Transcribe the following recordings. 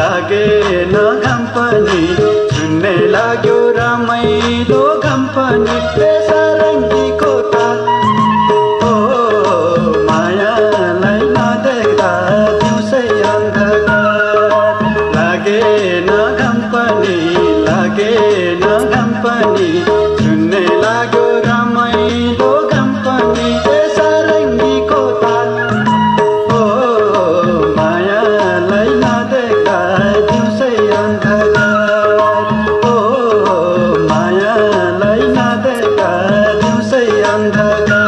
लागेन घाम पनि सुन्ने लाग्यो रमाइलो घाम पनि सारङ्गीको ताल ओ मायालाई नदेख्दा दिउँसै अन्धकार लागेन घाम पनि सुन्ने लाग्यो रमाइलो घाम पनि सारङ्गीको ताल ओ मायालाई नदेख्दा दिउँसै अन्धकार ओ मायालाई नदेख्दा दिउँसै अन्धकार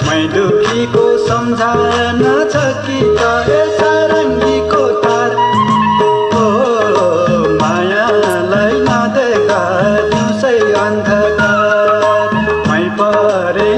मै दुखीको सम्झना छकिता सारङ्गीको तार ओ मायालाई नदेख्दा दिउँसै अन्धकार मै परे